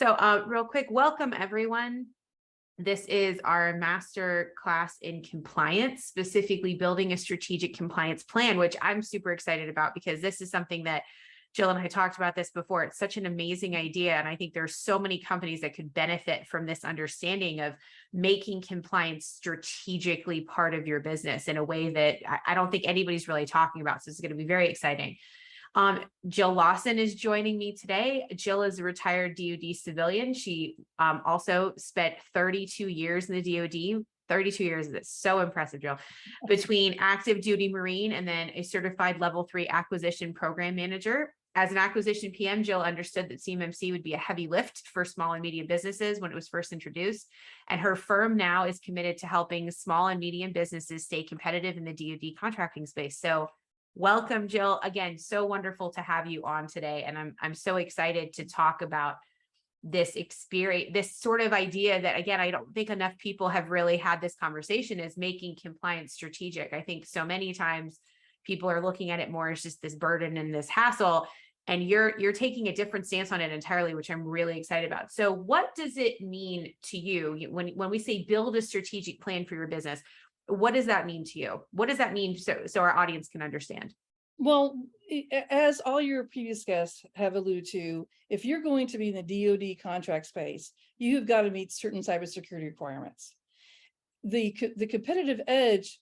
Real quick, welcome everyone. This is our master class in compliance, specifically building a strategic compliance plan, which I'm super excited about because this is something that Jill and I talked about this before. It's such an amazing idea. And I think there's so many companies that could benefit from this understanding of making compliance strategically part of your business in a way that I don't think anybody's really talking about. So it's going to be very exciting. Jill Lawson is joining me today. Jill is a retired DoD civilian. She also spent 32 years in the DoD. 32 years, that's so impressive, Jill, between active duty Marine and then a certified level 3 acquisition program manager. As an acquisition PM, Jill understood that CMMC would be a heavy lift for small and medium businesses when it was first introduced. And her firm now is committed to helping small and medium businesses stay competitive in the DoD contracting space. So welcome, Jill. Again, so wonderful to have you on today. And I'm so excited to talk about this experience, this sort of idea that, again, I don't think enough people have really had this conversation, is making compliance strategic. I think so many times people are looking at it more as just this burden and this hassle, and you're taking a different stance on it entirely, which I'm really excited about. So what does it mean to you when we say build a strategic plan for your business? What does that mean to you? What does that mean so our audience can understand? Well, as all your previous guests have alluded to, if you're going to be in the DoD contract space, you've got to meet certain cybersecurity requirements. The competitive edge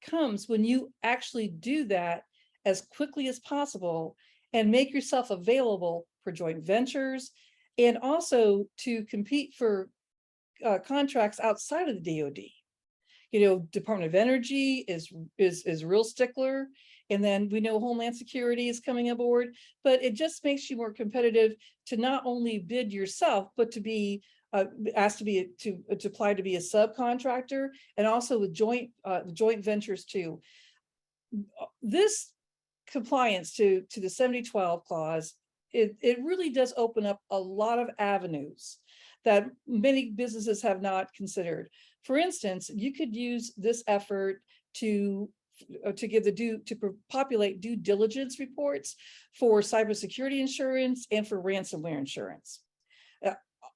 comes when you actually do that as quickly as possible and make yourself available for joint ventures and also to compete for contracts outside of the DoD. You know, Department of Energy is real stickler. And then we know Homeland Security is coming aboard, but it just makes you more competitive to not only bid yourself, but to be asked to apply to be a subcontractor, and also with joint ventures too. This compliance to the 7012 clause, it really does open up a lot of avenues that many businesses have not considered. For instance, you could use this effort to populate due diligence reports for cybersecurity insurance and for ransomware insurance.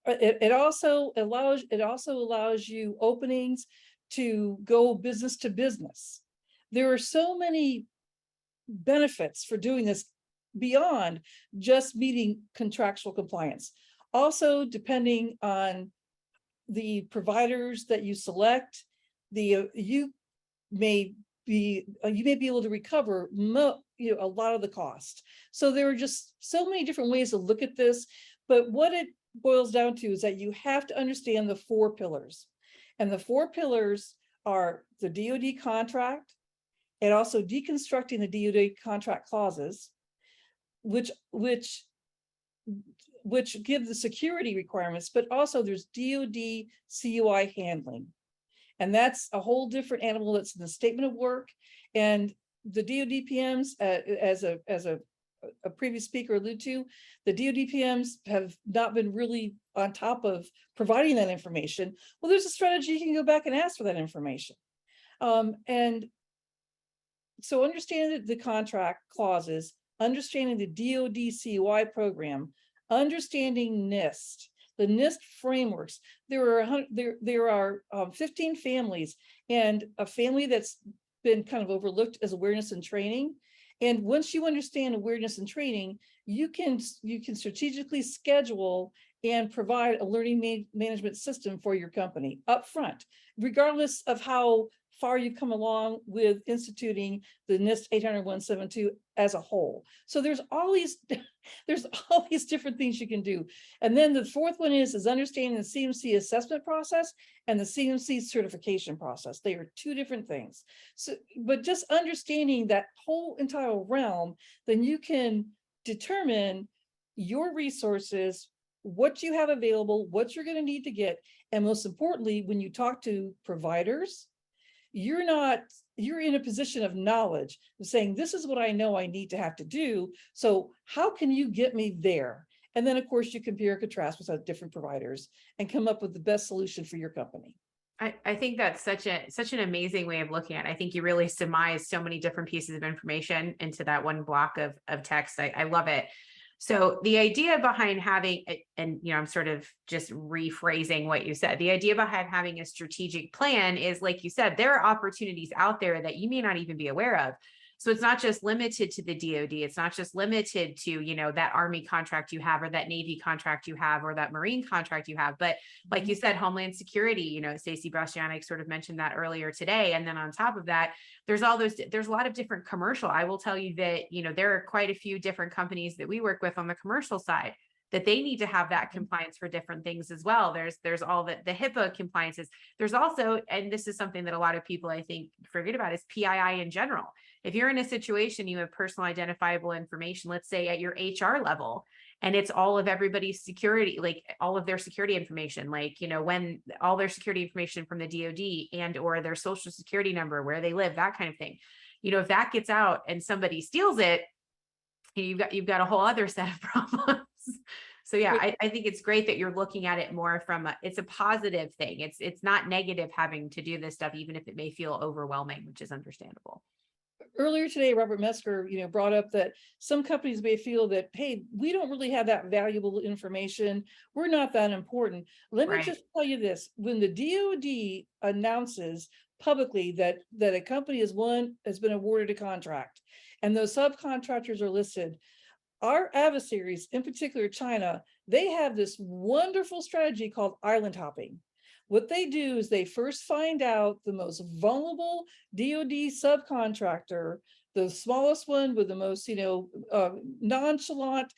It also allows you openings to go business to business. There are so many benefits for doing this beyond just meeting contractual compliance. Also, depending on the providers that you select, you may be able to recover a lot of the cost. So there are just so many different ways to look at this, but what it boils down to is that you have to understand the 4 pillars. And the 4 pillars are the DoD contract, and also deconstructing the DoD contract clauses, which give the security requirements, but also there's DoD CUI handling. And that's a whole different animal that's in the statement of work. And the DoD PMs, as a previous speaker alluded to, the DoD PMs have not been really on top of providing that information. Well, there's a strategy. You can go back and ask for that information. And so understanding the contract clauses, understanding the DoD CUI program, understanding NIST, the NIST frameworks. There are 15 families, and a family that's been kind of overlooked as awareness and training. And once you understand awareness and training, you can strategically schedule and provide a learning management system for your company up front, regardless of how far you come along with instituting the NIST 800-172 as a whole. So there's all these different things you can do. And then the 4th one is understanding the CMC assessment process and the CMC certification process. They are 2 different things. So, but just understanding that whole entire realm, then you can determine your resources, what you have available, what you're going to need to get, and most importantly, when you talk to providers, you're in a position of knowledge of saying, this is what I know I need to have to do. So how can you get me there? And then of course you compare and contrast with different providers and come up with the best solution for your company. I think that's such an amazing way of looking at it. I think you really surmise so many different pieces of information into that one block of text. I love it. So the idea behind having, and I'm sort of just rephrasing what you said, the idea behind having a strategic plan is, like you said, there are opportunities out there that you may not even be aware of. So it's not just limited to the DoD. It's not just limited to, that Army contract you have, or that Navy contract you have, or that Marine contract you have. But like you said, Homeland Security, Stacey Bastianic sort of mentioned that earlier today. And then on top of that, there's a lot of different commercial. I will tell you that, there are quite a few different companies that we work with on the commercial side that they need to have that compliance for different things as well. There's all the HIPAA compliances. There's also, and this is something that a lot of people I think forget about, is PII in general. If you're in a situation, you have personal identifiable information, let's say at your HR level, and it's all of everybody's security, like all of their security information, like, when all their security information from the DoD and or their social security number, where they live, that kind of thing. If that gets out and somebody steals it, you've got a whole other set of problems. So yeah, I think it's great that you're looking at it more from it's a positive thing. It's not negative having to do this stuff, even if it may feel overwhelming, which is understandable. Earlier today, Robert Metzger, brought up that some companies may feel that, hey, we don't really have that valuable information. We're not that important. Let me just tell you this: when the DoD announces publicly that a company has been awarded a contract, and those subcontractors are listed, our adversaries, in particular China, they have this wonderful strategy called island hopping. What they do is they first find out the most vulnerable DoD subcontractor, the smallest one with the most, nonchalant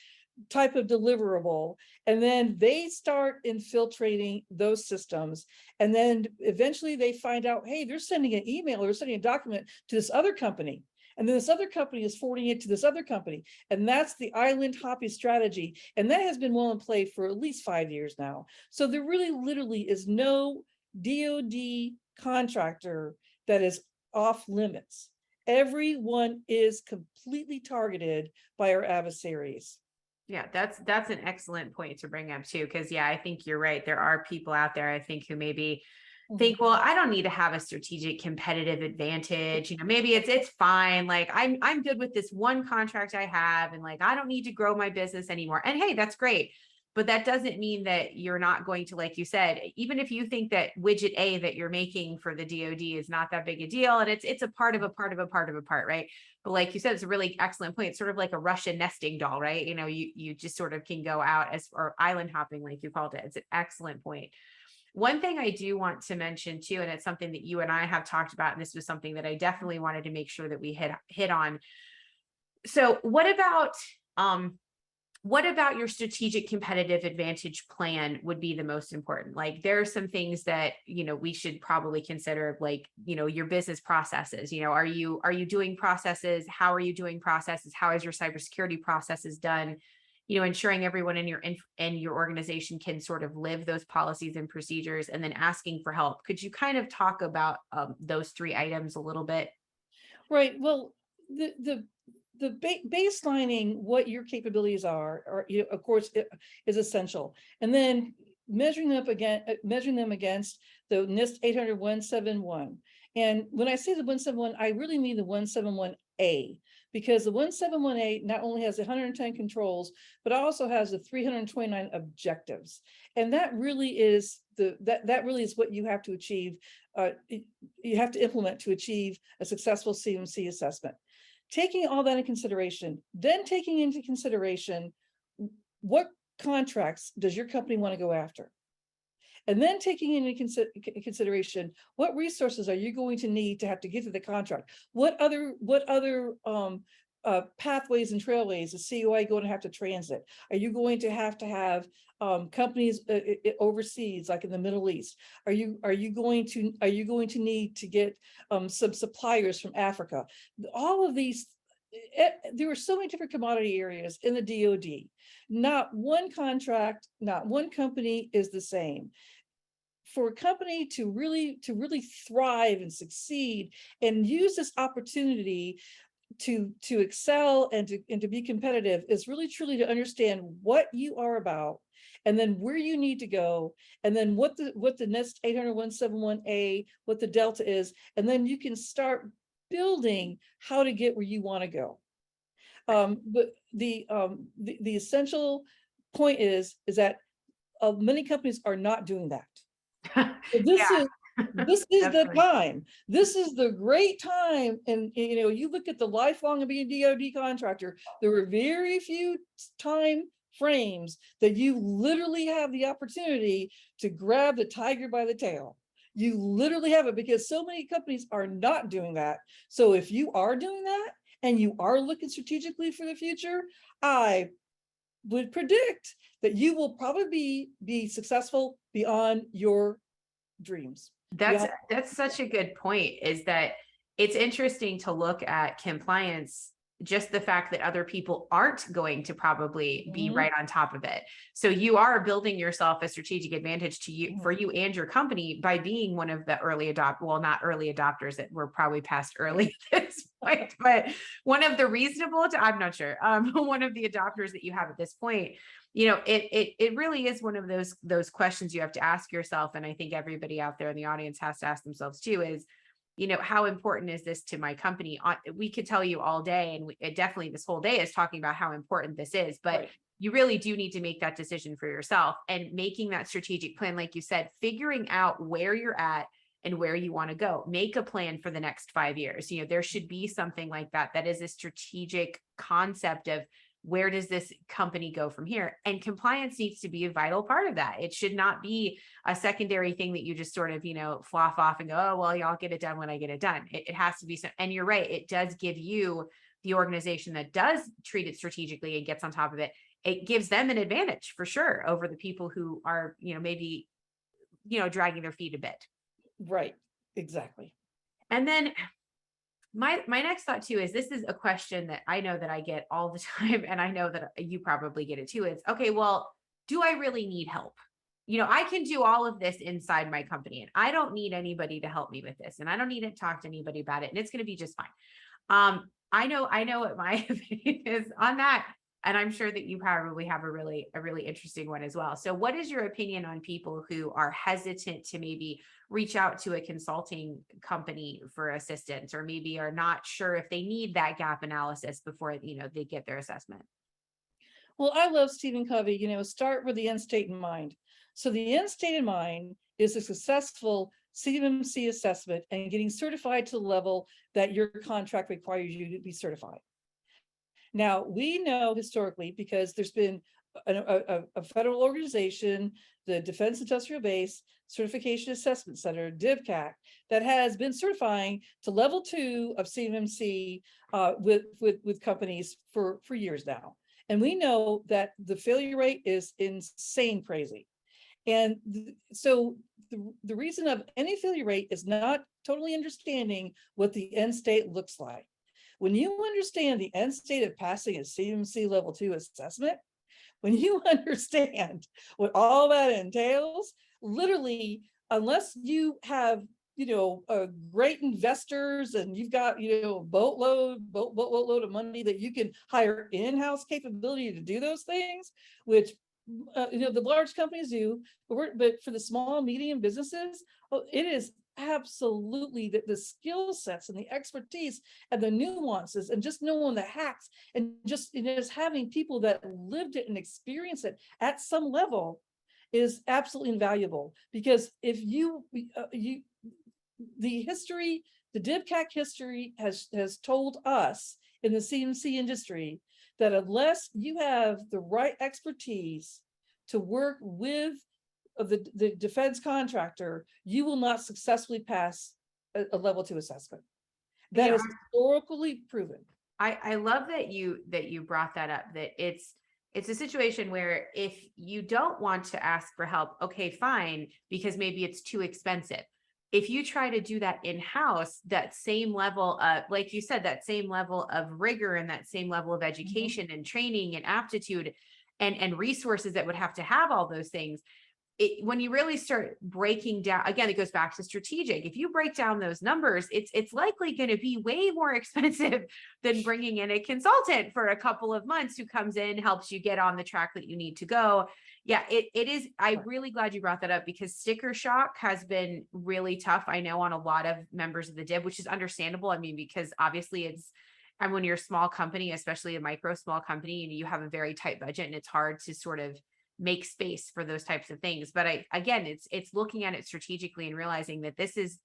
type of deliverable, and then they start infiltrating those systems. And then eventually they find out, hey, they're sending an email or sending a document to this other company. And then this other company is forwarding it to this other company. And that's the island hopping strategy. And that has been well in play for at least 5 years now. So there really literally is no DoD contractor that is off limits. Everyone is completely targeted by our adversaries. Yeah, that's an excellent point to bring up too, because I think you're right. There are people out there, I think, who maybe think, well, I don't need to have a strategic competitive advantage. Maybe it's fine. Like I'm good with this one contract I have, and like I don't need to grow my business anymore. And hey, that's great. But that doesn't mean that you're not going to, like you said, even if you think that widget A that you're making for the DoD is not that big a deal, and it's a part of a part, right? But like you said, it's a really excellent point. It's sort of like a Russian nesting doll, right? You just sort of can go out or island hopping, like you called it. It's an excellent point. One thing I do want to mention too, and it's something that you and I have talked about, and this was something that I definitely wanted to make sure that we hit on. So what about your strategic competitive advantage plan would be the most important? Like there are some things that, we should probably consider, like, your business processes. Are you doing processes? How are you doing processes? How is your cybersecurity processes done? Ensuring everyone in your organization can sort of live those policies and procedures, and then asking for help. Could you kind of talk about those 3 items a little bit? Right. Well, the baselining what your capabilities are, of course, is essential, and then measuring them against the NIST 800-171. And when I say the 171, I really mean the 171A, because the 171A not only has 110 controls, but also has the 329 objectives. And that really is that really is what you have to achieve. You have to implement to achieve a successful CMMC assessment. Taking all that into consideration, then taking into consideration what contracts does your company want to go after? And then taking into consideration what resources are you going to need to have to get to the contract? What other pathways and trailways is COI going to have to transit? Are you going to have companies overseas, like in the Middle East? Are you going to need to get some suppliers from Africa? All of these. There are so many different commodity areas in the DoD. Not one contract, not one company is the same. For a company to really thrive and succeed and use this opportunity to excel and to be competitive is really truly to understand what you are about, and then where you need to go, and then what the NIST 800-171A, what the delta is, and then you can start building how to get where you want to go. But the essential point is that many companies are not doing that. So this is the Definitely. time. This is the great time. And you look at the lifelong of being a DoD contractor, there were very few time frames that you literally have the opportunity to grab the tiger by the tail. You literally have it, because so many companies are not doing that. So if you are doing that and you are looking strategically for the future, I would predict that you will probably be successful beyond your dreams. That's such a good point, is that it's interesting to look at compliance, just the fact that other people aren't going to probably be right on top of it. So you are building yourself a strategic advantage to you, for you and your company, by being one of the early not early adopters, that we're probably past early at this point, but one of the reasonable, I'm not sure, one of the adopters that you have at this point. It really is one of those questions you have to ask yourself. And I think everybody out there in the audience has to ask themselves too, is, how important is this to my company? We could tell you all day, and it definitely this whole day is talking about how important this is, but Right. you really do need to make that decision for yourself, and making that strategic plan, like you said, figuring out where you're at and where you want to go. Make a plan for the next 5 years. There should be something like that is a strategic concept of, where does this company go from here? And compliance needs to be a vital part of that. It should not be a secondary thing that you just sort of, fluff off and go, oh, well, y'all get it done when I get it done. It has to be so. And you're right. It does give you, the organization that does treat it strategically and gets on top of it, it gives them an advantage for sure over the people who are, maybe, dragging their feet a bit. Right. Exactly. And then my next thought too is, this is a question that I know that I get all the time, and I know that you probably get it too. It's, okay, well, do I really need help? I can do all of this inside my company, and I don't need anybody to help me with this, and I don't need to talk to anybody about it, and it's going to be just fine. I know what my opinion is on that. And I'm sure that you probably have a really interesting one as well. So what is your opinion on people who are hesitant to maybe reach out to a consulting company for assistance, or maybe are not sure if they need that gap analysis before, they get their assessment? Well, I love Stephen Covey, start with the end state in mind. So the end state in mind is a successful CMMC assessment and getting certified to the level that your contract requires you to be certified. Now, we know historically, because there's been a federal organization, the Defense Industrial Base Certification Assessment Center, DIVCAC, that has been certifying to level 2 of CMMC with companies for years now. And we know that the failure rate is insane crazy. And so the reason of any failure rate is not totally understanding what the end state looks like. When you understand the end state of passing a CMMC level 2 assessment, when you understand what all that entails, literally, unless you have, great investors and you've got, boatload of money that you can hire in-house capability to do those things, which the large companies do, but for the small, medium businesses, it is absolutely the skill sets and the expertise and the nuances, and just knowing the hacks, and just having people that lived it and experienced it at some level is absolutely invaluable. Because if the history, the DIVCAC history has told us in the CMC industry that unless you have the right expertise to work with the defense contractor, you will not successfully pass a level 2 assessment. That is historically proven. I love that you brought that up, that it's a situation where if you don't want to ask for help, okay, fine, because maybe it's too expensive. If you try to do that in-house, that same level of, like you said, that same level of rigor and that same level of education and training and aptitude and resources that would have to have all those things, when you really start breaking down, again, it goes back to strategic. If you break down those numbers, it's likely going to be way more expensive than bringing in a consultant for a couple of months who comes in, helps you get on the track that you need to go. Yeah, it is. I'm really glad you brought that up, because sticker shock has been really tough, I know, on a lot of members of the DIB, which is understandable. I mean, because obviously And when you're a small company, especially a small company, and you have a very tight budget, and it's hard to sort of make space for those types of things. But again, it's looking at it strategically and realizing that this is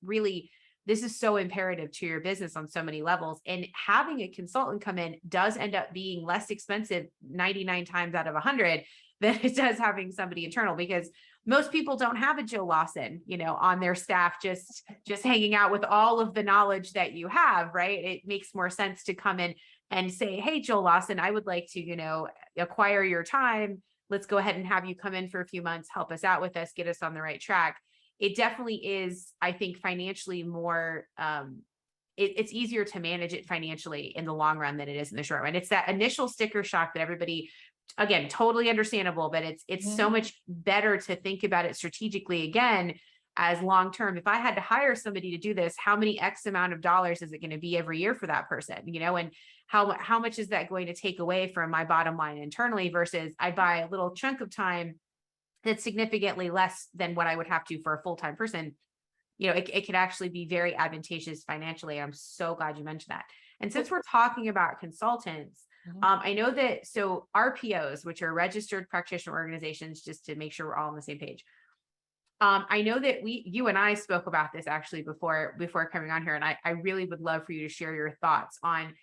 so imperative to your business on so many levels. And having a consultant come in does end up being less expensive 99 times out of 100 than it does having somebody internal, because most people don't have a Joe Lawson, on their staff, just hanging out with all of the knowledge that you have, right? It makes more sense to come in and say, hey, Joe Lawson, I would like to, acquire your time. Let's go ahead and have you come in for a few months, help us out with us, get us on the right track. It definitely is, I think, financially more, it's easier to manage it financially in the long run than it is in the short run. It's that initial sticker shock that everybody, again, totally understandable, but it's so much better to think about it strategically again as long-term. If I had to hire somebody to do this, how many X amount of dollars is it going to be every year for that person, and how much is that going to take away from my bottom line internally versus I buy a little chunk of time that's significantly less than what I would have to for a full-time person. It could actually be very advantageous financially. I'm so glad you mentioned that. And since we're talking about consultants, I know that, so RPOs, which are registered practitioner organizations, just to make sure we're all on the same page. I know that you and I spoke about this actually before coming on here, and I really would love for you to share your thoughts on,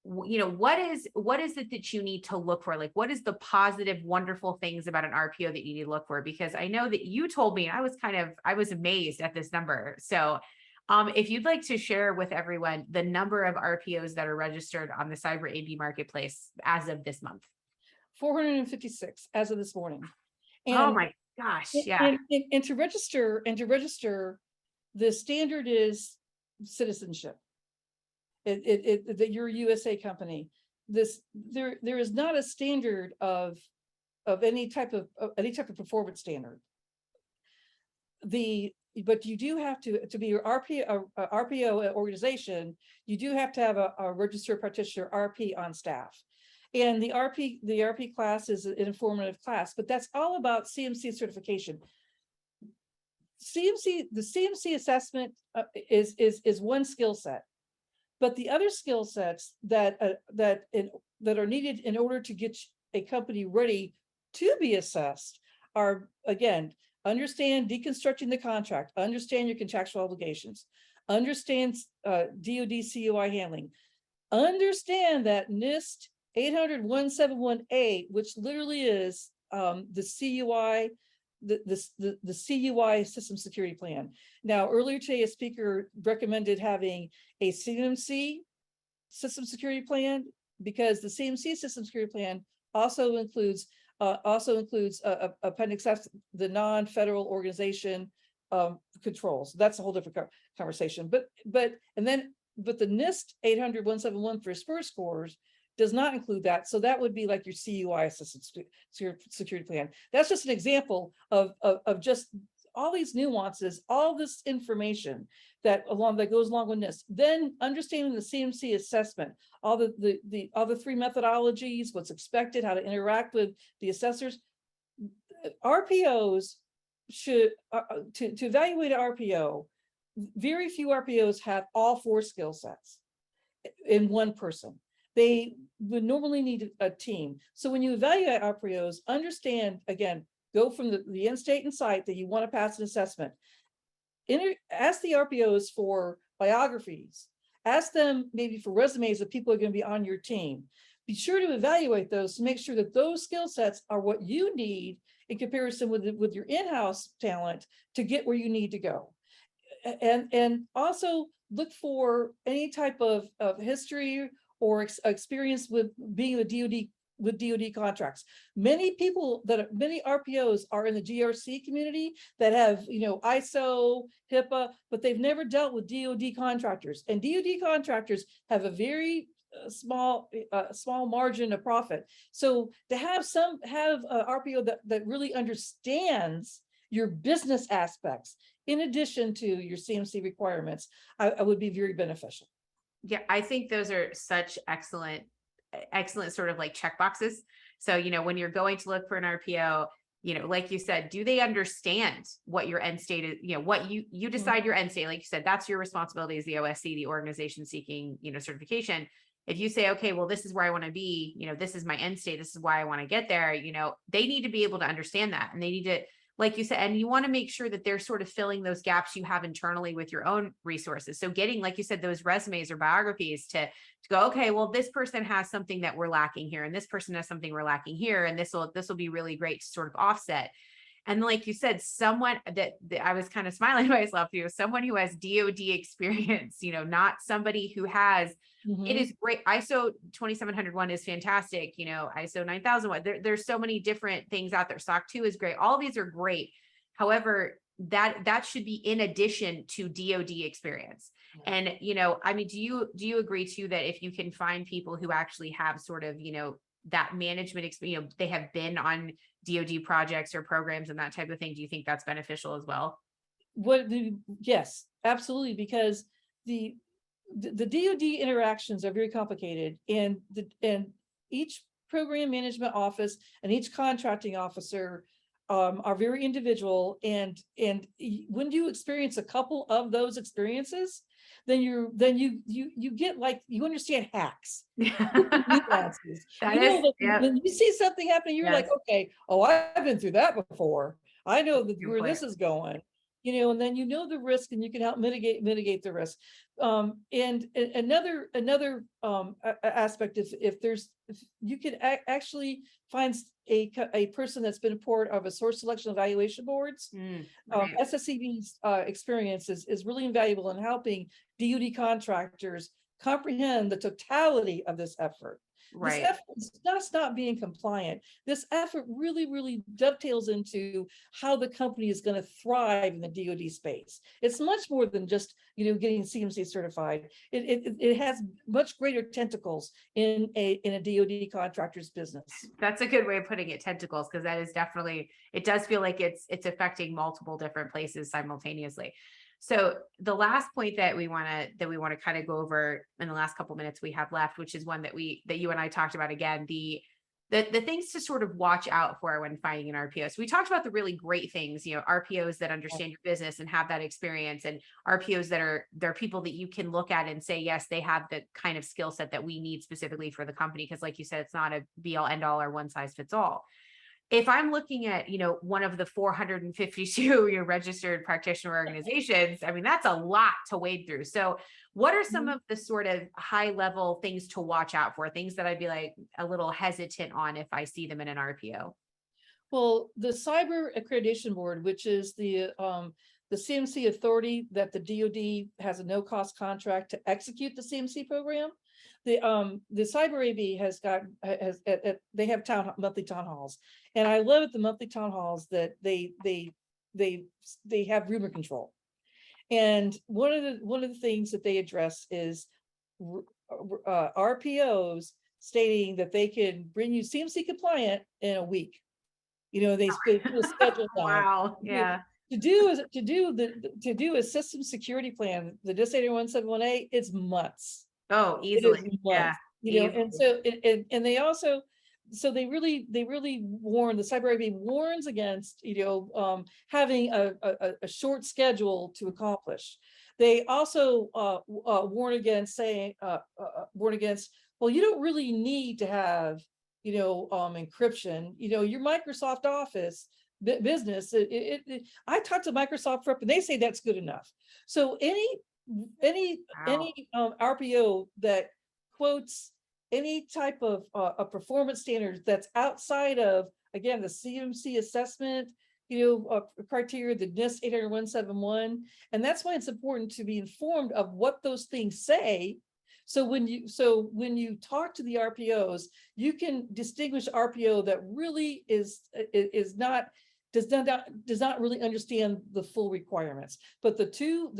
what is it that you need to look for? Like, what is the positive, wonderful things about an RPO that you need to look for? Because I know that you told me, I was amazed at this number. So if you'd like to share with everyone the number of RPOs that are registered on the Cyber AB marketplace as of this month. 456 as of this morning. And, oh my gosh. Yeah. And to register, the standard is citizenship. That you're a USA company. There is not a standard of any type of performance standard. But you do have to be your RPO organization. You do have to have a registered practitioner RP on staff, and the RP class is an informative class. But that's all about CMC certification. The CMC assessment is one skill set. But the other skill sets that are needed in order to get a company ready to be assessed are, again, understand deconstructing the contract, understand your contractual obligations, understand DoD CUI handling, understand that NIST 800-171A, which literally is the CUI. The CUI system security plan. Now, earlier today, a speaker recommended having a CMMC system security plan, because the CMMC system security plan also includes Appendix F, the non-federal organization controls. That's a whole different conversation. But the NIST 800-171 for SPUR scores does not include that. So that would be like your CUI system security plan. That's just an example of just all these nuances, all this information that goes along with this. Then understanding the CMC assessment, all the three methodologies, what's expected, how to interact with the assessors. RPOs should to evaluate an RPO. Very few RPOs have all four skill sets in one person. They would normally need a team. So when you evaluate RPOs, understand, again, go from the end state and site that you want to pass an assessment. Ask the RPOs for biographies. Ask them maybe for resumes of people who are going to be on your team. Be sure to evaluate those to make sure that those skill sets are what you need in comparison with your in-house talent to get where you need to go. And also look for any type of history or experience with being with DoD contracts. Many RPOs are in the GRC community that have, ISO, HIPAA, but they've never dealt with DoD contractors. And DoD contractors have a very small margin of profit. So to have a RPO that really understands your business aspects, in addition to your CMC requirements, I would be very beneficial. Yeah, I think those are such excellent sort of like check boxes. So, when you're going to look for an RPO, like you said, do they understand what your end state is, what you decide your end state, like you said, that's your responsibility as the OSC, the organization seeking, certification. if you say, okay, well, this is where I want to be, this is my end state, this is why I want to get there, they need to be able to understand that. And they need to, like you said, and you want to make sure that they're sort of filling those gaps you have internally with your own resources. So getting, like you said, those resumes or biographies to go, okay, well, this person has something that we're lacking here, and this person has something we're lacking here, and this will be really great to sort of offset. And like you said, someone that I was kind of smiling to myself, someone who has DoD experience, not somebody who has, it is great. ISO 27701 is fantastic. ISO 9001, there's so many different things out there. SOC 2 is great. All these are great. However, that should be in addition to DoD experience. And, I mean, do you agree too, that if you can find people who actually have sort of, that management experience, they have been on DoD projects or programs and that type of thing, do you think that's beneficial as well? Yes, absolutely, because the DoD interactions are very complicated, and each program management office and each contracting officer are very individual, and when you experience a couple of those experiences, then you get, like, you understand hacks. Nuances. When you see something happening, you're like, okay, oh, I've been through that before. I know where this is going. And then the risk, and you can help mitigate the risk. And another aspect is if you can actually find a person that's been a part of a source selection evaluation boards. Right. SSEB's experience is really invaluable in helping DoD contractors comprehend the totality of this effort. Right. This effort is just not being compliant. This effort really dovetails into how the company is going to thrive in the DoD space. It's much more than just getting CMC certified. It has much greater tentacles in a DoD contractor's business. That's a good way of putting it, tentacles, because that is definitely, it does feel like it's affecting multiple different places simultaneously. So the last point that we want to kind of go over in the last couple minutes we have left, which is one that you and I talked about, again, the things to sort of watch out for when finding an RPO. So we talked about the really great things, RPOs that understand your business and have that experience, and RPOs that they're people that you can look at and say, yes, they have the kind of skill set that we need specifically for the company. Because like you said, it's not a be all end all or one size fits all. If I'm looking at, one of the 452 registered practitioner organizations, I mean, that's a lot to wade through. So what are some of the sort of high level things to watch out for, things that I'd be like a little hesitant on if I see them in an RPO? Well, the Cyber Accreditation Board, which is the CMC authority that the DoD has a no-cost contract to execute the CMC program. The Cyber AB they have monthly town halls, and I love at the monthly town halls that they have rumor control. And one of the things that they address is RPOs stating that they can bring you CMC compliant in a week. They put a schedule down. Wow. Yeah. To do a system security plan, the NIST 81718, it's months. Oh, easily. Yeah. And so and they also, so they really warn, the Cyber AB warns against having a short schedule to accomplish. They also warn against saying well, you don't really need to have encryption. Your Microsoft Office business, I talked to Microsoft rep and they say that's good enough. So any RPO that quotes any type of a performance standards that's outside of, again, the CMC assessment criteria, the NIST 80171, and that's why it's important to be informed of what those things say. So when you talk to the RPOs, you can distinguish RPO that really does not really understand the full requirements. But the two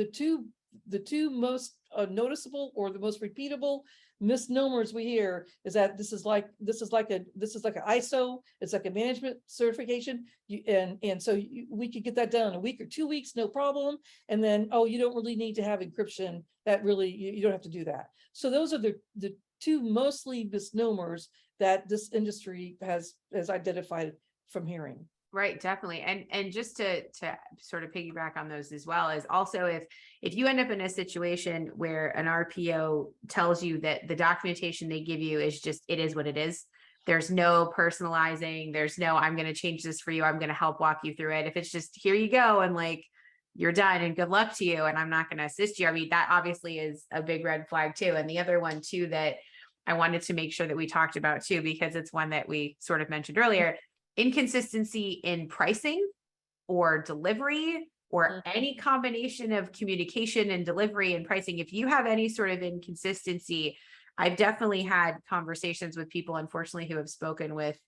most noticeable or the most repeatable misnomers we hear is that this is like an ISO, it's like a management certification, so we could get that done in a week or 2 weeks, no problem. And then, oh, you don't really need to have encryption. That really, you don't have to do that. So those are the two mostly misnomers that this industry has identified from hearing. Right, definitely. And just to sort of piggyback on those as well, is also if you end up in a situation where an RPO tells you that the documentation they give you is just, it is what it is. There's no personalizing, there's no, I'm going to change this for you, I'm going to help walk you through it. If it's just, here you go, and like, you're done and good luck to you, and I'm not going to assist you. I mean, that obviously is a big red flag too. And the other one too, that I wanted to make sure that we talked about too, because it's one that we sort of mentioned earlier: inconsistency in pricing or delivery, or any combination of communication and delivery and pricing. If you have any sort of inconsistency, I've definitely had conversations with people, unfortunately, who have spoken with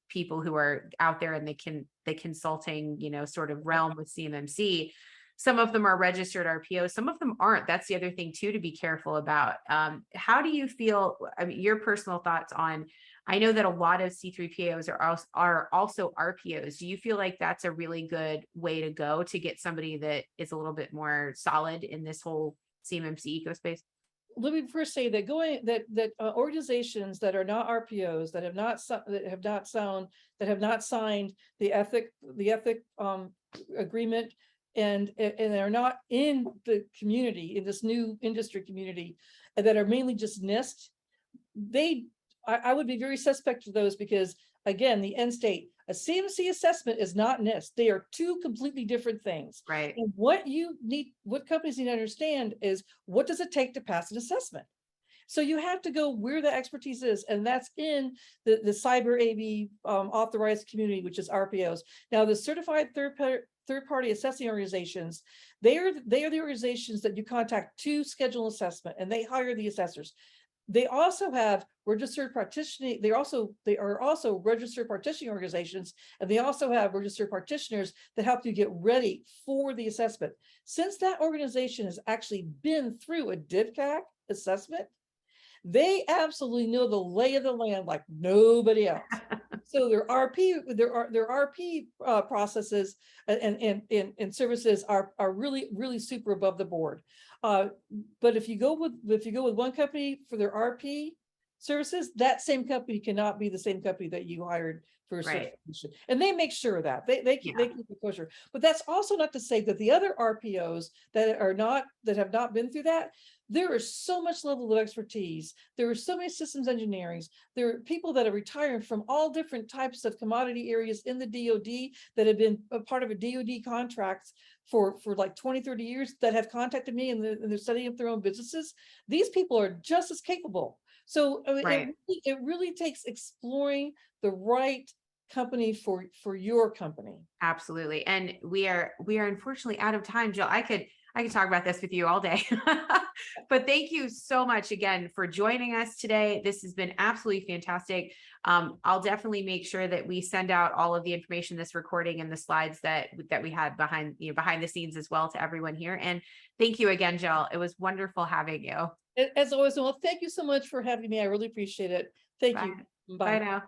people who are out there in the consulting, sort of realm with CMMC. Some of them are registered RPOs, some of them aren't. That's the other thing too, to be careful about. How do you feel, I mean, your personal thoughts on, I know that a lot of C3POs are also RPOs. Do you feel like that's a really good way to go to get somebody that is a little bit more solid in this whole CMMC ecospace? Let me first say that organizations that are not RPOs, that have not signed the ethic agreement, and are not in the community, in this new industry community, and that are mainly just NIST, I would be very suspect of those, because again, the end state, a CMC assessment is not NIST. They are two completely different things. Right. And what companies need to understand is, what does it take to pass an assessment? So you have to go where the expertise is, and that's in the cyber AV authorized community, which is RPOs. Now, the certified third-party assessing organizations, they are the organizations that you contact to schedule assessment, and they hire the assessors. They also have registered practitioners. They are also registered partitioning organizations, and they also have registered practitioners that help you get ready for the assessment. Since that organization has actually been through a DIVCAC assessment, they absolutely know the lay of the land like nobody else. So their RP processes and services are really super above the board. But if you go with one company for their RP services, that same company cannot be the same company that you hired for certification. And they make sure of that they keep it kosher. But that's also not to say that the other RPOs that have not been through that, there is so much level of expertise. There are so many systems engineering. There are people that are retiring from all different types of commodity areas in the DoD that have been a part of a DoD contracts for like 20, 30 years, that have contacted me, and they're setting up their own businesses. These people are just as capable. So I mean, it really takes exploring the right company for your company. Absolutely. And we are unfortunately out of time, Jill. I could talk about this with you all day, but thank you so much again for joining us today. This has been absolutely fantastic. I'll definitely make sure that we send out all of the information, this recording and the slides that we had behind the scenes as well, to everyone here. And thank you again, Jill. It was wonderful having you. As always, well, thank you so much for having me. I really appreciate it. Thank you. Bye now.